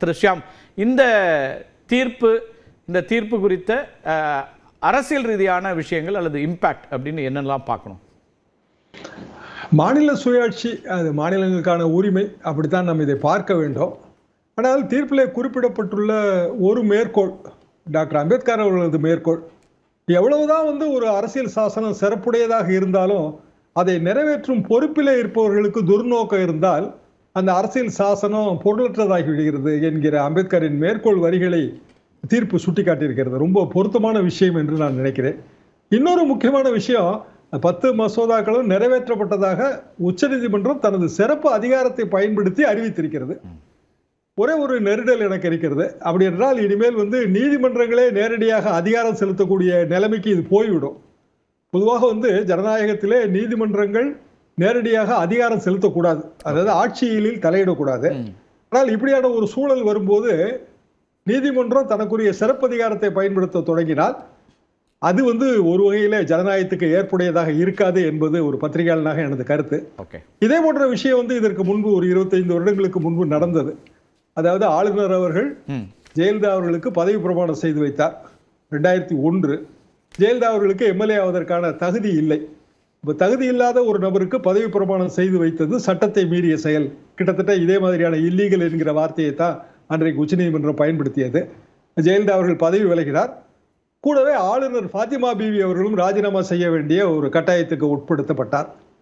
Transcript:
திரு ஷியாம், இந்த தீர்ப்பு இந்த தீர்ப்பு குறித்த அரசியல் ரீதியான விஷயங்கள் அல்லது இம்பாக்ட் அப்படின்னு என்னெல்லாம் பார்க்கணும்? மாநில சுயாட்சி, அது மாநிலங்களுக்கான உரிமை, அப்படித்தான் நம்ம இதை பார்க்க வேண்டும். ஆனால் தீர்ப்பிலே குறிப்பிடப்பட்டுள்ள ஒரு மேற்கோள், டாக்டர் அம்பேத்கர் அவர்களது மேற்கோள், எவ்வளவுதான் ஒரு அரசியல் சாசனம் சிறப்புடையதாக இருந்தாலும் அதை நிறைவேற்றும் பொறுப்பிலே இருப்பவர்களுக்கு துர்நோக்கம் இருந்தால் அந்த அரசியல் சாசனம் பொருளற்றதாகி விடுகிறது என்கிற அம்பேத்கரின் மேற்கோள் வரிகளை தீர்ப்பு சுட்டிக்காட்டியிருக்கிறது. ரொம்ப பொருத்தமான விஷயம் என்று நான் நினைக்கிறேன். இன்னொரு முக்கியமான விஷயம், 10 மசோதாக்களும் நிறைவேற்றப்பட்டதாக உச்சநீதிமன்றம் தனது சிறப்பு அதிகாரத்தை பயன்படுத்தி அறிவித்திருக்கிறது. ஒரே ஒரு நெருடல் எனக்கு இருக்கிறது. அப்படி என்றால் இனிமேல் நீதிமன்றங்களே நேரடியாக அதிகாரம் செலுத்தக்கூடிய நிலைமைக்கு இது போய்விடும். பொதுவாக ஜனநாயகத்திலே நீதிமன்றங்கள் நேரடியாக அதிகாரம் செலுத்தக்கூடாது, அதாவது ஆட்சியில் தலையிடக்கூடாது. ஆனால் இப்படியான ஒரு சூழல் வரும்போது நீதிமன்றம் தனக்குரிய சிறப்பு அதிகாரத்தை பயன்படுத்த தொடங்கினால் அது ஒரு வகையில ஜனநாயகத்துக்கு ஏற்புடையதாக இருக்காது என்பது ஒரு பத்திரிகையாளனாக எனது கருத்து. இதே போன்ற விஷயம் இதற்கு முன்பு ஒரு 25 வருடங்களுக்கு முன்பு நடந்தது. அதாவது ஆளுநர் அவர்கள் ஜெயலலிதா அவர்களுக்கு பதவி பிரமாணம் செய்து வைத்தார் 2001. ஜெயலலிதா அவர்களுக்கு எம்எல்ஏ ஆவதற்கான தகுதி இல்லை. தகுதி இல்லாத ஒரு நபருக்கு பதவி பிரமாணம் செய்து வைத்தது சட்டத்தை மீறிய செயல். கிட்டத்தட்ட இதே மாதிரியான இல்லீகல் என்கிற வார்த்தையை தான் அன்றைக்கு உச்சநீதிமன்றம் பயன்படுத்தியது. ஜெயலலிதா அவர்கள் பதவி விலகினார். கூடவே ஆளுநர் ஃபாத்திமா பீவி அவர்களும் ராஜினாமா செய்ய வேண்டிய ஒரு கட்டாயத்துக்கு உட்படுத்தப்பட்டார்.